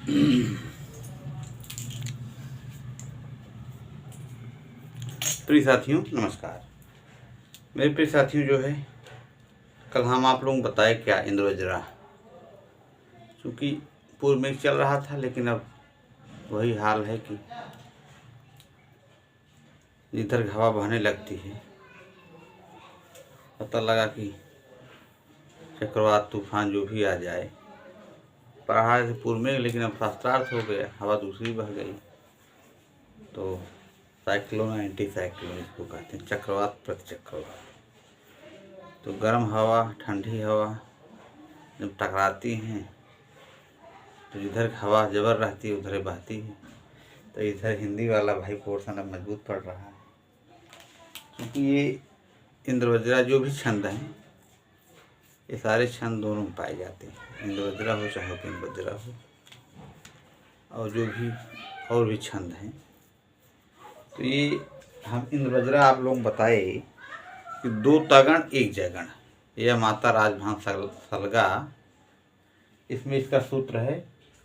प्रिय साथियों नमस्कार। मेरे प्रिय साथियों जो है, कल हम आप लोगों को बताए क्या इंद्रवज्रा, क्योंकि पूर्व में चल रहा था, लेकिन अब वही हाल है कि इधर हवा बहने लगती है, पता लगा कि चक्रवात तूफान जो भी आ जाए। पढ़ा थे पूर्व में, लेकिन अब शास्त्रार्थ हो गया, हवा दूसरी बह गई। तो साइक्लोन एंटी साइक्लोन इसको कहते हैं, चक्रवात प्रति चक्रवात। तो गर्म हवा ठंडी हवा जब टकराती हैं तो इधर हवा जबर रहती है उधर बहती है। तो इधर हिंदी वाला भाई पोर्शन अब मजबूत पड़ रहा है, क्योंकि ये इंद्रवज्रा जो भी छंद हैं, ये सारे छंद दोनों में पाए जाते हैं। इंद्रवज्रा हो चाहे उपेंद्रवज्रा हो, और जो भी और भी छंद हैं। तो ये हम इंद्रवज्रा आप लोग बताए कि 2 तगण 1 जगण, यह माता राजभान सलगा। इसमें इसका सूत्र है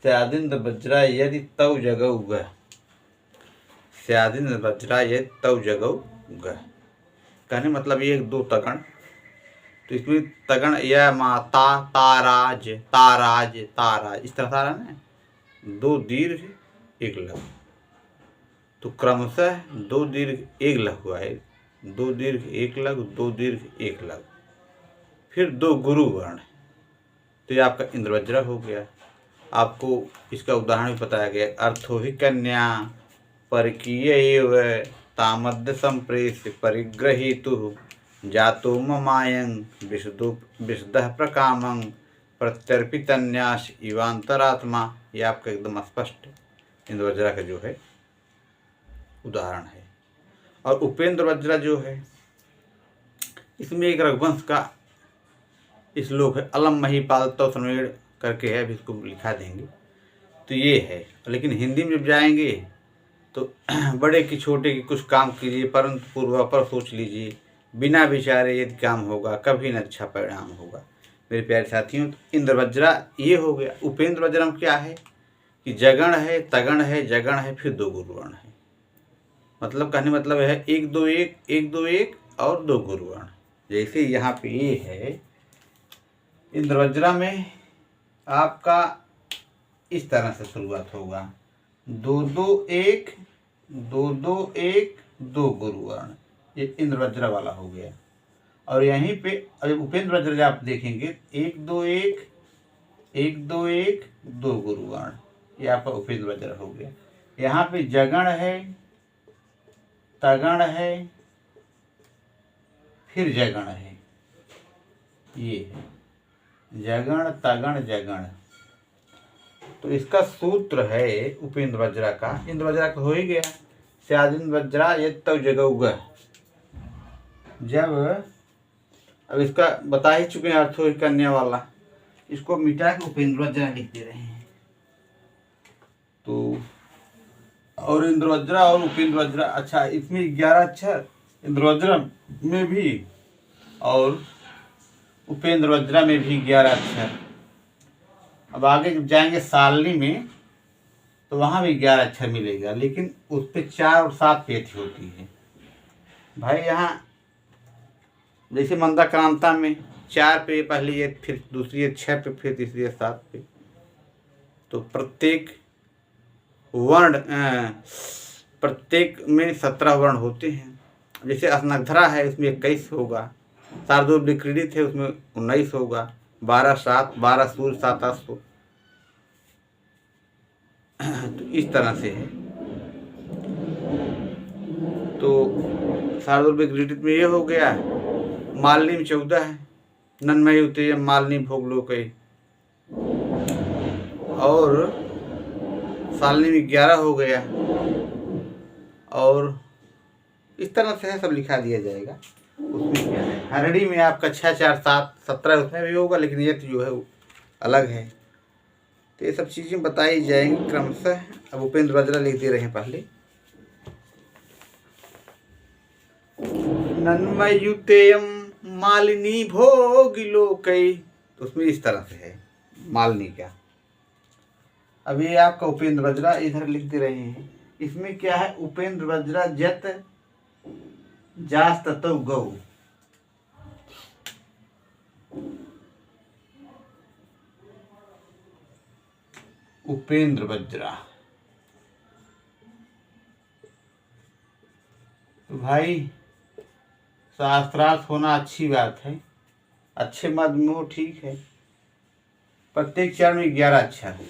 स्यादिंद्र वज्रा यदि तव जगौ गह, स्यादिंद्र वज्रा यदि तव जगौ गह। कहने मतलब ये 2 तगण। तो इसमें तगण यह माता ताराज ताराज ताराज इस तरह सारा ना, 2 दीर्घ 1 लघु। तो क्रमशः 2 दीर्घ 1 लघु आए, 2 दीर्घ 1 लघु, 2 दीर्घ 1 लघु, फिर 2 गुरु वर्ण। तो ये आपका इंद्रवज्रा हो गया। आपको इसका उदाहरण भी बताया गया। अर्थो ही कन्या परकीय एव तामद्य संप्रेष परिग्रहीतु जातो ममायं विशुद्धः प्रकामं प्रत्यर्पितन्यास इवांतरात्मा। ये आपका एकदम स्पष्ट इंद्रवज्रा का जो है उदाहरण है। और उपेंद्रवज्रा जो है, इसमें एक रघुवंश का श्लोक है, अलम महीपाल तव समेड़ करके है, अभी इसको लिखा देंगे। तो ये है, लेकिन हिंदी में जब जाएंगे तो बड़े की छोटे की कुछ काम कीजिए परंतु पूर्वापर सोच लीजिए, बिना विचारे यदि काम होगा कभी न अच्छा परिणाम होगा। मेरे प्यारे साथियों, तो इंद्रवज्रा ये हो गया। उपेंद्रवज्रा में क्या है कि जगण है, तगण है, जगण है, फिर 2 गुरुवर्ण है। मतलब कहने मतलब है 1 2 1 1 2 1 और 2 गुरुवर्ण। जैसे यहाँ पे ये है इंद्रवज्रा में आपका इस तरह से शुरुआत होगा, 2 2 1 2 2 1 2 गुरुवर्ण। ये इंद्रवज्रा वाला हो गया। और यहीं पे जब उपेंद्रवज्रा आप देखेंगे 1 2 1 1 2 1 2 गुरुवर्ण, ये आपका उपेंद्रवज्रा हो गया। यहाँ पे जगण है, तगण है, फिर जगण है। ये है जगण तगण जगण। तो इसका सूत्र है उपेंद्रवज्रा का, इंद्रवज्रा का हो ही गया, स्यादिंद्रवज्रा यदि तव जगौ गह। जब अब इसका बता ही चुके हैं अर्थो ही कन्या वाला, इसको मिटा के उपेंद्रवज्रा लिख दे रहे हैं। तो और इंद्रवज्रा और उपेंद्रवज्रा, अच्छा इसमें 11 अक्षर इंद्रवज्रा में भी और उपेंद्रवज्रा में भी 11 अक्षर। अब आगे जब जाएंगे सालनी में तो वहाँ भी 11 अक्षर मिलेगा, लेकिन उस पर 4 और 7 पेच होती है भाई। यहाँ जैसे मंदाक्रांता में 4 पे पहली ये, फिर दूसरी ये 6 पे, फिर तीसरी 7 पे। तो प्रत्येक वर्ण प्रत्येक में 17 वर्ण होते हैं। जैसे अस्नग्धरा है, उसमें 21 होगा। शार्दूल विक्रीडित है, उसमें 19 होगा। 12 7 12 सूर्य 7 अश्व। तो इस तरह से है। तो शार्दूल विक्रीडित में ये हो गया। मालिनी में 14 है, नन्मय उते मालिनी भोग लोके। और सालनी में 11 हो गया। और इस तरह से है, सब लिखा दिया जाएगा। उसमें क्या है, हरड़ी में आपका 6 4 7 17 उसमें भी होगा, लेकिन ये तो जो है अलग है। तो ये सब चीज़ें बताई जाएंगी क्रमशः। अब उपेंद्रवज्रा लिख दे रहे हैं पहले, नन्मयुतेयम मालिनी भोग लोकै। तो उसमें इस तरह से है मालिनी का। अब ये आपका उपेंद्र वज्रा इधर लिख दे रहे हैं। इसमें क्या है, उपेंद्र वज्रा जत जास ततौ गौ। उपेंद्र वज्रा, तो भाई शास्त्रार्थ होना अच्छी बात है, अच्छे मद में हो, ठीक है। प्रत्येक चरण में 11 अक्षर है।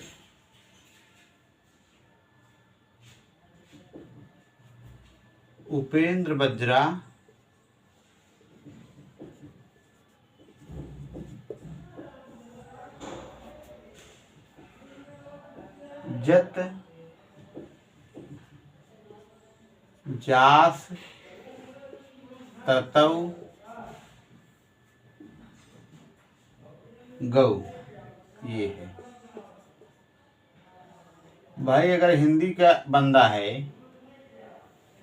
उपेंद्र वज्रा जत जास ततौ गौ, ये है। भाई अगर हिंदी का बंदा है,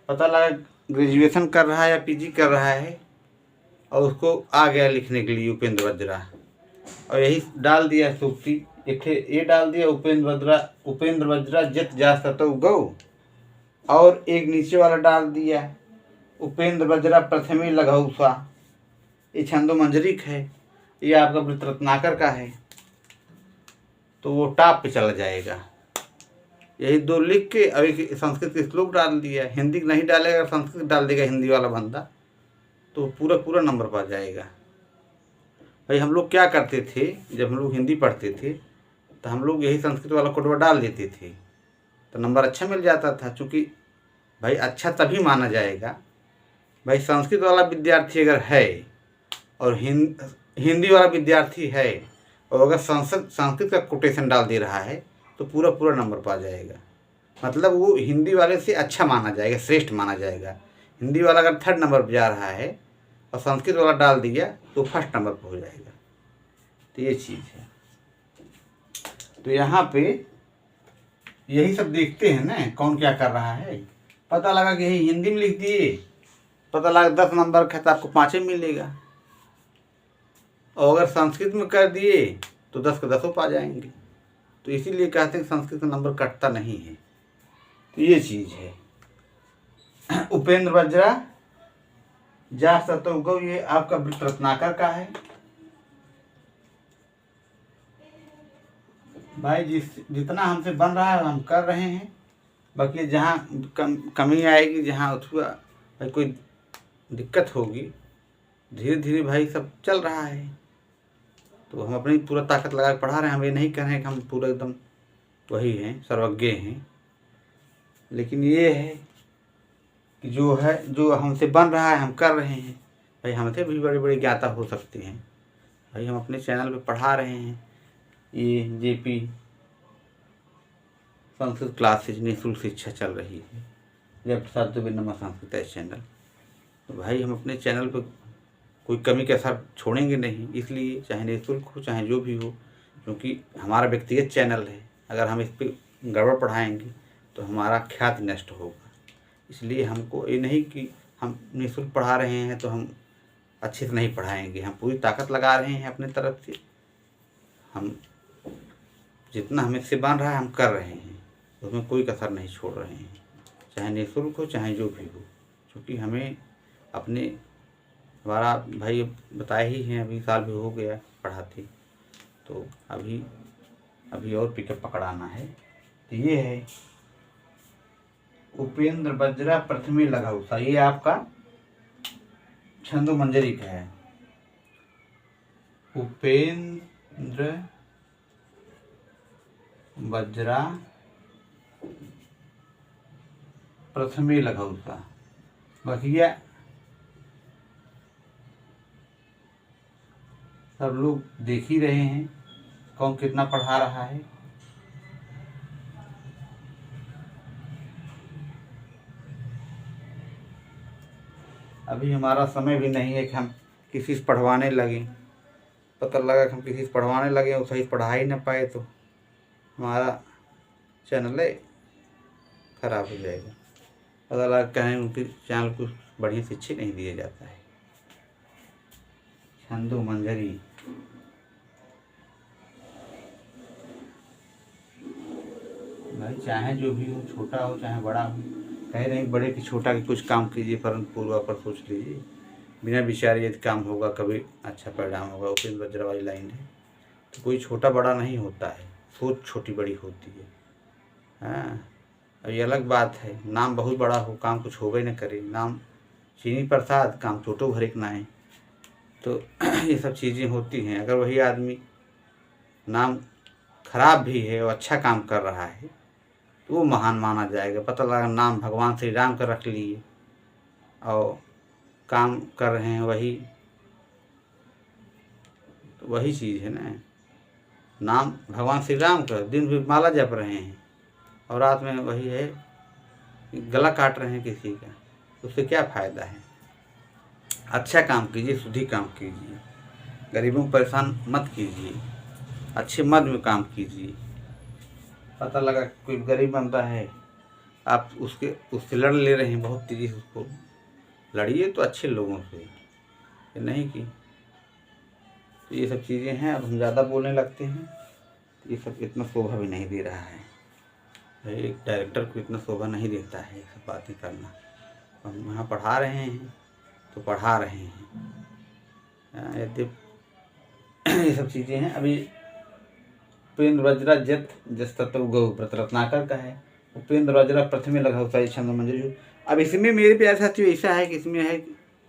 पता लगा ग्रेजुएशन कर रहा है या पीजी कर रहा है, और उसको आ गया लिखने के लिए उपेंद्र वज्रा, और यही डाल दिया सूक्ति, एक ये डाल दिया उपेंद्र वज्रा जत जास ततौ गौ, और एक नीचे वाला डाल दिया उपेंद्र वज्रा प्रथमे लघु सा। ये छंदो मंजरी है, ये आपका वृत्त रत्नाकर का है, तो वो टॉप पे चला जाएगा। यही दो लिख के अब एक संस्कृत के श्लोक डाल दिया। हिंदी नहीं डालेगा, संस्कृत डाल देगा हिंदी वाला बंदा, तो पूरा पूरा नंबर पा जाएगा। भाई हम लोग क्या करते थे, जब हम लोग हिंदी पढ़ते थे तो हम लोग यही संस्कृत वाला कोडवा डाल देते थे, तो नंबर अच्छा मिल जाता था। चूँकि भाई अच्छा तभी माना जाएगा, भाई संस्कृत वाला विद्यार्थी अगर है और हिंदी वाला विद्यार्थी है, और अगर संस्कृत का कोटेशन डाल दे रहा है, तो पूरा पूरा नंबर पा जाएगा। मतलब वो हिंदी वाले से अच्छा माना जाएगा, श्रेष्ठ माना जाएगा। हिंदी वाला अगर 3rd नंबर पर जा रहा है और संस्कृत वाला डाल दिया तो 1st नंबर पर हो जाएगा। तो ये चीज़ है। तो यहाँ पे यही सब देखते हैं ना, कौन क्या कर रहा है। पता लगा कि यही हिंदी में लिख दिए, पता लगा 10 नंबर का तो आपको 5 मिलेगा, और अगर संस्कृत में कर दिए तो 10 के 10 पा जाएंगे। तो इसीलिए कहते हैं कि संस्कृत का नंबर कटता नहीं है। तो ये चीज़ है। उपेंद्र वज्रा जास ततौ गौ, ये आपका वृत्त रत्नाकर का है। भाई जितना हमसे बन रहा है हम कर रहे हैं, बाकी जहाँ कमी आएगी, जहाँ अथवा भाई कोई दिक्कत होगी, धीरे धीरे भाई सब चल रहा है। तो हम अपनी पूरा ताकत लगा के पढ़ा रहे हैं। हम ये नहीं कह रहे हैं कि हम पूरा एकदम वही हैं, सर्वज्ञ हैं, लेकिन ये है कि जो हमसे बन रहा है हम कर रहे हैं। भाई हमसे भी बड़े बड़े ज्ञाता हो सकते हैं। भाई हम अपने चैनल पे पढ़ा रहे हैं, ये जेपी संस्कृत क्लासेज निःशुल्क शिक्षा चल रही है, जयप्रसाद दुबे नमः संस्कृत चैनल। तो भाई हम अपने चैनल पे कोई कमी के असर छोड़ेंगे नहीं, इसलिए चाहे निःशुल्क हो चाहे जो भी हो, क्योंकि हमारा व्यक्तिगत चैनल है। अगर हम इस पर गड़बड़ पढ़ाएंगे तो हमारा ख्याति नष्ट होगा। इसलिए हमको ये नहीं कि हम निःशुल्क पढ़ा रहे हैं तो हम अच्छे से नहीं पढ़ाएंगे। हम पूरी ताकत लगा रहे हैं अपने तरफ से। हम जितना हमें से बन रहा है हम कर रहे हैं, उसमें कोई कसर नहीं छोड़ रहे हैं, चाहे निःशुल्क हो चाहे जो भी हो। क्योंकि हमें अपने हमारा भाई बताए ही हैं, अभी साल भी हो गया पढ़ाते, तो अभी और पिकअप पकड़ाना है। तो ये है उपेंद्र वज्रा प्रथमे लघु सा, ये आपका छंदो मंजरी का है। उपेंद्र वज्रा प्रथमे लघु सा। बाकी सब लोग देख ही रहे हैं कौन कितना पढ़ा रहा है। अभी हमारा समय भी नहीं है कि हम किसी से पढ़वाने लगें। पता लगा कि हम किसी से पढ़वाने लगे और सही पढ़ा ही ना पाए तो हमारा चैनल खराब हो जाएगा। पता लगा कहें उनके चैनल को बढ़िया शिक्षा नहीं दिया जाता है। छंदो मंजरी भाई चाहे जो भी हो, छोटा हो चाहे बड़ा हो, कहे नहीं बड़े कि छोटा कि कुछ काम कीजिए परंतु पूर्वापर सोच लीजिए, बिना विचारे यदि काम होगा कभी अच्छा परिणाम होगा। उपेंद्र वज्रा वाली लाइन है। तो कोई छोटा बड़ा नहीं होता है, सोच छोटी बड़ी होती है। हाँ, अब ये अलग बात है, नाम बहुत बड़ा हो काम कुछ होगा ही न करे, नाम चीनी प्रसाद काम छोटो भर एक नाए। तो ये सब चीज़ें होती हैं। अगर वही आदमी नाम खराब भी है और अच्छा काम कर रहा है तो वो महान माना जाएगा। पता लगा नाम भगवान श्री राम का रख लिए और काम कर रहे हैं वही, तो वही चीज़ है ना। नाम भगवान श्री राम का, दिन भी माला जप रहे हैं और रात में वही है गला काट रहे हैं किसी का, उससे क्या फ़ायदा है। अच्छा काम कीजिए, शुद्धि काम कीजिए, गरीबों को परेशान मत कीजिए, अच्छे मद में काम कीजिए। पता लगा कोई गरीब बनता है, आप उससे लड़ ले रहे हैं बहुत तेज़ी से, उसको लड़िए तो अच्छे लोगों से, ये नहीं कि तो ये सब चीज़ें हैं। अब हम ज़्यादा बोलने लगते हैं तो ये सब इतना शोभा भी नहीं दे रहा है। एक डायरेक्टर को इतना शोभा नहीं देता है ये सब बातें करना। हम यहाँ पढ़ा रहे हैं तो पढ़ा रहे हैं, यदि ये सब चीज़ें हैं। अभी उपेंद्र वज्रा जत जस तत्व गौ व्रत रत्नाकर का है। उपेंद्र वज्रा प्रथमे लघु साई छंद मंजरी। अब इसमें मेरे प्यारे साथियों ऐसा है कि इसमें है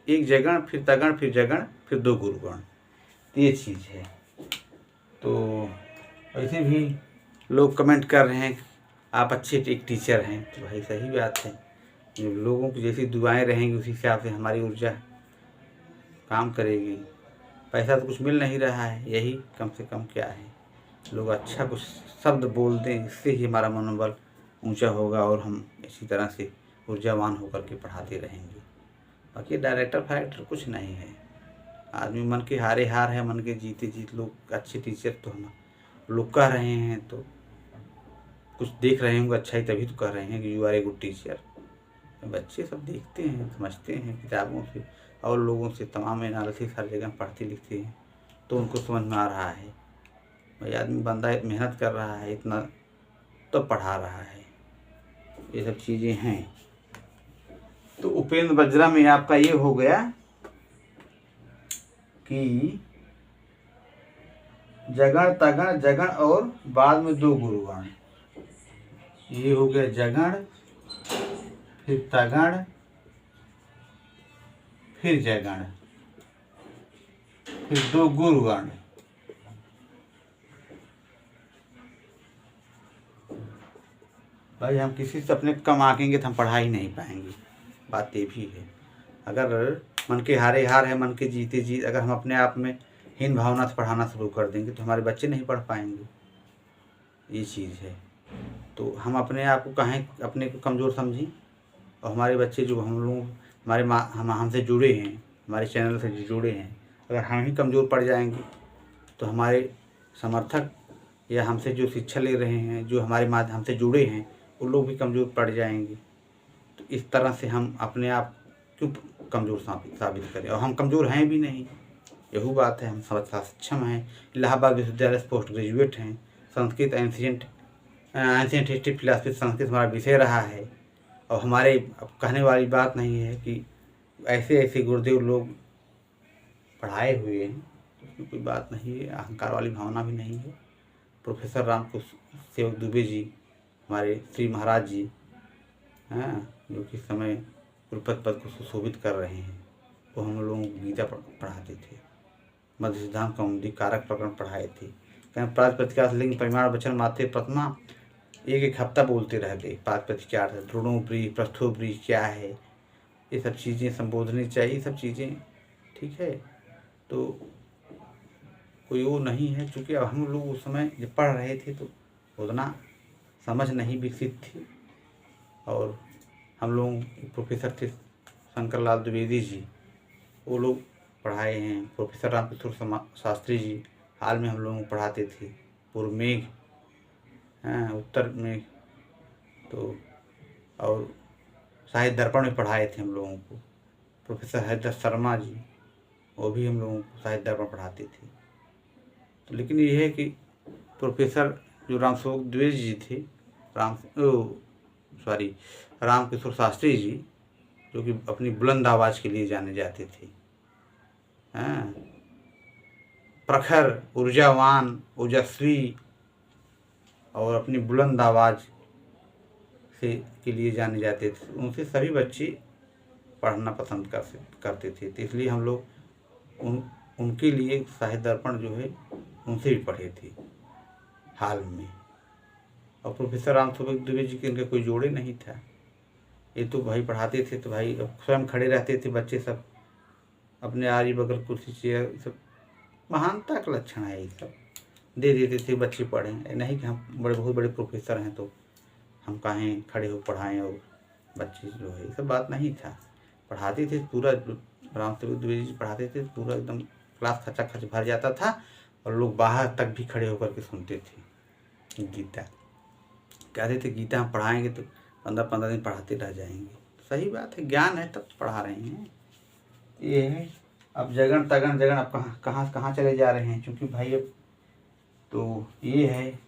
एक जगण फिर तगण फिर जगण फिर दो गुरुगण, ये चीज़ है। तो ऐसे भी लोग कमेंट कर रहे हैं आप अच्छे एक टीचर हैं, तो भाई सही बात है। जो लोगों की जैसी दुआएं रहेंगी उसी हिसाब से हमारी ऊर्जा काम करेगी। पैसा तो कुछ मिल नहीं रहा है, यही कम से कम क्या है, लोग अच्छा कुछ शब्द बोल दें, इससे ही हमारा मनोबल ऊंचा होगा और हम इसी तरह से ऊर्जावान होकर के पढ़ाते रहेंगे। बाकी डायरेक्टर फाइटर कुछ नहीं है, आदमी मन के हारे हार है, मन के जीते जीत। लोग अच्छे टीचर तो हम लोग कह रहे हैं, तो कुछ देख रहे होंगे अच्छा ही तभी तो कह रहे हैं कि you are a good teacher. बच्चे सब देखते हैं, समझते हैं किताबों से और लोगों से, तमाम एनालिसिस हर जगह पढ़ते लिखते हैं तो उनको समझ में आ रहा है। भाई आदमी बंदा मेहनत कर रहा है इतना तो पढ़ा रहा है, ये सब चीज़ें हैं। तो उपेंद्र वज्रा में आपका ये हो गया कि जगण तगण जगण और बाद में दो गुरुगण। ये हो गया जगण फिर तगण फिर जगण फिर दो गुरुगण। भाई हम किसी से अपने कम आंकेंगे तो हम पढ़ा ही नहीं पाएंगे, बात ये भी है। अगर मन के हारे हार है, मन के जीते जीत, अगर हम अपने आप में हीन भावना से पढ़ाना शुरू कर देंगे तो हमारे बच्चे नहीं पढ़ पाएंगे, ये चीज़ है। तो हम अपने आप को कहें अपने को कमज़ोर समझें और हमारे बच्चे जो हम लोग हमारे हम हमसे जुड़े हैं, हमारे चैनल से जुड़े हैं, अगर हम ही कमज़ोर पड़ जाएंगे तो हमारे समर्थक या हमसे जो शिक्षा ले रहे हैं, जो हमारे माध्यम से जुड़े हैं, वो लोग भी कमज़ोर पड़ जाएंगे। तो इस तरह से हम अपने आप क्यों कमज़ोर साबित करें, और हम कमज़ोर हैं भी नहीं, यही बात है। हम सक्षम हैं, इलाहाबाद विश्वविद्यालय से पोस्ट ग्रेजुएट हैं, Sanskrit ancient history philosophy Sanskrit हमारा विषय रहा है। और हमारे अब कहने वाली बात नहीं है कि ऐसे ऐसे गुरुदेव लोग पढ़ाए हुए हैं, उसमें कोई बात नहीं है, अहंकार वाली भावना भी नहीं है। प्रोफेसर रामकृष्ण सेवक दुबे जी हमारे श्री महाराज जी हैं, जो कि समय कुलपति पद को सुशोभित कर रहे हैं, वो हम लोगों को गीता पढ़ाते थे, मध्य सिद्धांत कौमुदी कारक प्रकरण पढ़ाए थे। कहीं प्रातिपदिका लिंग परिमाण वचन मात्रे प्रथमा एक हफ्ता बोलते रह गए। प्रातिपदिका ध्रुणोपरि प्रस्थोपरि क्या है, ये सब चीज़ें संबोधनी चाहिए, सब चीज़ें ठीक है। तो कोई वो नहीं है, चूँकि अब हम लोग उस समय जब पढ़ रहे थे तो उतना समझ नहीं विकसित थी। और हम लोग प्रोफेसर थे शंकर लाल द्विवेदी जी, वो लोग पढ़ाए हैं। प्रोफेसर रामकिशोर शास्त्री जी हाल में हम लोगों को पढ़ाते थे, पूर्व मेघ हैं, उत्तर मेघ, तो और साहित्य दर्पण में पढ़ाए थे हम लोगों को। प्रोफेसर हरिदत्त शर्मा जी, वो भी हम लोगों को साहित्य दर्पण पढ़ाते थे। तो लेकिन ये है कि प्रोफेसर जो रामस्वरूप द्विवेदी जी थे, रामकिशोर शास्त्री जी, जो कि अपनी बुलंद आवाज़ के लिए जाने जाते थे। हाँ, प्रखर, ऊर्जावान, ओजस्वी और अपनी बुलंद आवाज़ से के लिए जाने जाते थे। उनसे सभी बच्चे पढ़ना पसंद करते थे। तो इसलिए हम लोग उनके लिए साहित्य दर्पण जो है उनसे भी पढ़े थे हाल में। और प्रोफेसर रामस्वरूप दुबे जी के इनका कोई जोड़े नहीं था। ये तो भाई पढ़ाते थे तो भाई स्वयं खड़े रहते थे बच्चे सब, अपने आरी बगल कुर्सी चेयर, सब महानता का लक्षण है। ये सब दे देते थे बच्चे पढ़ें, नहीं कि हम बहुत बड़े प्रोफेसर हैं तो हम काहें खड़े हो पढ़ाएं और बच्चे जो है, ये सब बात नहीं था। पढ़ाते थे पूरा, रामस्वरूप दुबे जी पढ़ाते थे पूरा, एकदम क्लास खचाखच भर जाता था और लोग बाहर तक भी खड़े होकर के सुनते थे गीता। कहते थे गीता हम पढ़ाएंगे तो 15-15 दिन पढ़ाते रह जाएंगे। सही बात है, ज्ञान है तब तो पढ़ा रहे हैं। ये है अब जगन तगन जगन, अब कहाँ चले जा रहे हैं, क्योंकि भाई अब तो ये है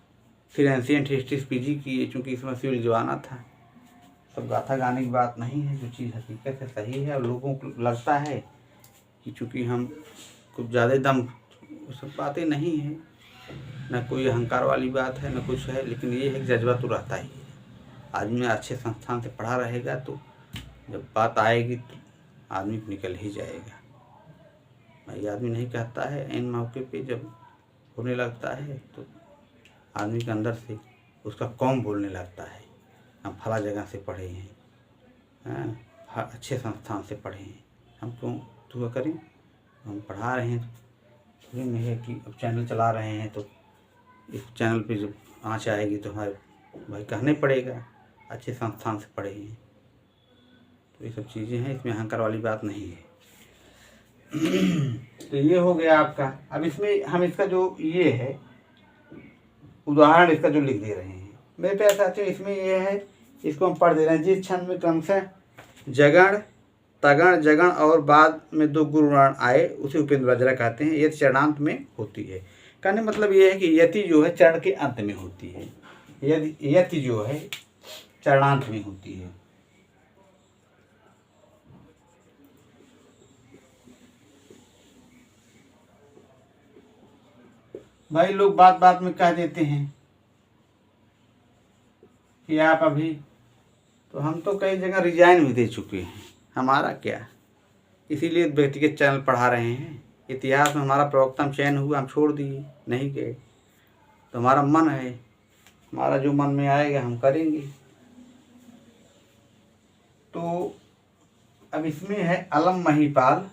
फिर एंशिएंट हिस्ट्री पीजी की, चूँकि इसमें सिविल जवाना था। सब गाथा गाने की बात नहीं है, जो चीज़ हकीकत है सही है। और लोगों को लगता है कि चूँकि हम कुछ ज़्यादा दम, सब बातें नहीं है, न कोई अहंकार वाली बात है न कुछ है, लेकिन ये है कि जज्बा तो रहता ही है। आदमी अच्छे संस्थान से पढ़ा रहेगा तो जब बात आएगी तो आदमी निकल ही जाएगा। भाई आदमी नहीं कहता है, इन मौके पे जब होने लगता है तो आदमी के अंदर से उसका कौम बोलने लगता है, हम फला जगह से पढ़े हैं, अच्छे संस्थान से पढ़े हैं, हम क्यों दुआ करें, हम पढ़ा रहे हैं। थोड़ी नहीं है कि अब चैनल चला रहे हैं तो इस चैनल पे जब आँच आएगी तो हमारे भाई कहने पड़ेगा अच्छे संस्थान से पढ़े हैं। तो ये सब चीज़ें हैं, इसमें अहंकार वाली बात नहीं है। तो ये हो गया आपका। अब इसमें हम इसका जो ये है उदाहरण इसका जो लिख दे रहे हैं मेरे प्यारे साथियों, इसमें ये है, इसको हम पढ़ दे रहे हैं। जिस छंद में क्रमशः जगण, तगण, जगण और बाद में 2 गुरुवर्ण आए उसे उपेंद्र वज्रा कहते हैं। यति चरणांत में होती है। कहने मतलब ये है कि यति जो है चरण के अंत में होती है, यति जो है चरणांत में होती है। भाई लोग बात बात में कह देते हैं कि आप अभी, तो हम तो कई जगह रिजाइन भी दे चुके हैं, हमारा क्या, इसीलिए व्यक्तिगत चैनल पढ़ा रहे हैं। इतिहास में हमारा प्रवक्ता चयन हुआ, हम छोड़ दिए, नहीं गए। तो हमारा मन है, हमारा जो मन में आएगा हम करेंगे। तो अब इसमें है अलम महिपाल,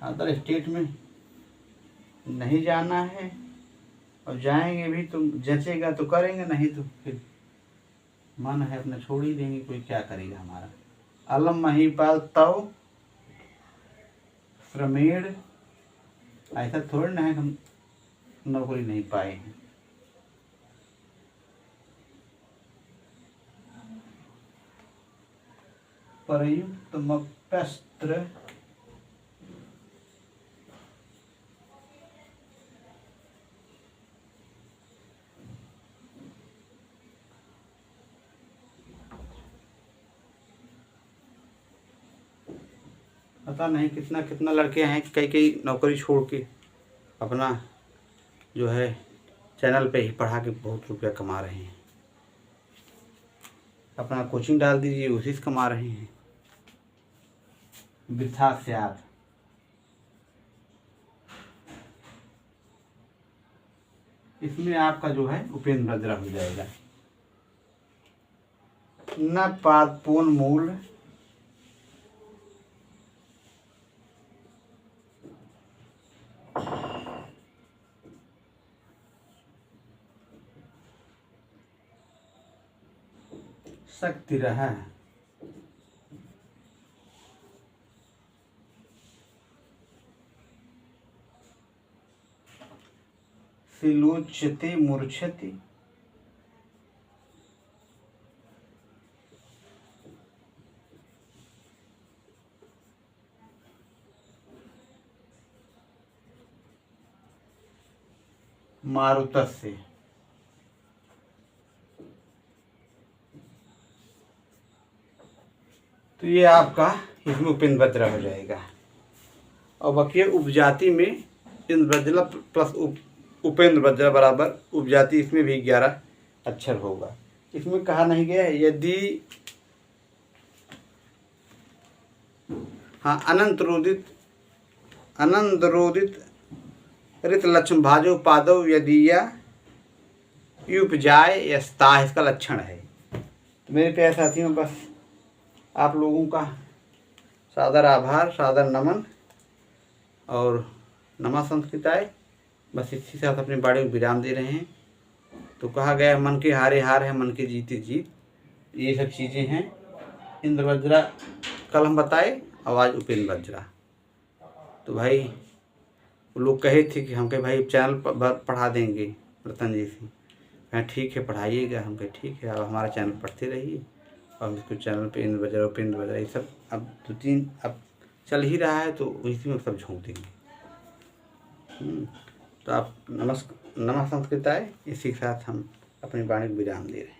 अदर स्टेट में नहीं जाना है, और जाएंगे भी तो जचेगा तो करेंगे, नहीं तो फिर मन है अपना छोड़ ही देंगे, कोई क्या करेगा हमारा। अलम महिपाल तव श्रमेण, ऐसा थोड़ी ना है हम नौकरी नहीं पाए हैं। प्रयुक्त मप्यस्त्र पता नहीं कितना कितना लड़के हैं, कई नौकरी छोड़ के अपना जो है चैनल पे ही पढ़ा के बहुत रुपया कमा रहे हैं। अपना कोचिंग डाल दीजिए, उसी से कमा रहे हैं। वृथा स्यात्, इसमें आपका जो है उपेंद्र वज्रा हो जाएगा। न पादपोन मूल, शक्ति रहा, सिलोच्यते मूर्छति, मारुतस्य। तो ये आपका इसमें उपेंद्र वज्रा हो जाएगा। और बाकी उपजाति में इंद्र वज्रा प्लस उपेंद्र वज्रा बराबर उपजाति, इसमें भी 11 अक्षर होगा। इसमें कहा नहीं गया है यदि हाँ अनंत रोदित ऋत लक्ष्म भाजो पादो यदीया उपजाए यस्ता, इसका लक्षण है। तो मेरे प्यारे साथियों, बस आप लोगों का सादर आभार, सादर नमन और नमः संस्कृताय। बस इसी साथ अपनी बाड़ी को विराम दे रहे हैं। तो कहा गया मन के हारे हार है, मन के जीते जीत, ये सब चीज़ें हैं। इंद्र वज्रा कल हम बताए और आज उपेंद्र वज्रा। तो भाई वो लोग कहे थे कि हम कहे भाई चैनल पर पढ़ा देंगे रतन जी से। कहें ठीक है पढ़ाइएगा। हम कहे ठीक है, अब हमारा चैनल पढ़ते रहिए। और इसको चैनल पे इंद्र वज्रा उपेंद्र वज्रा ये सब अब 2-3 अब चल ही रहा है, तो इसी में सब झोंक देंगे। तो आप नमः संस्कृताय, इसी के साथ हम अपनी वाणी को विराम दे रहे हैं।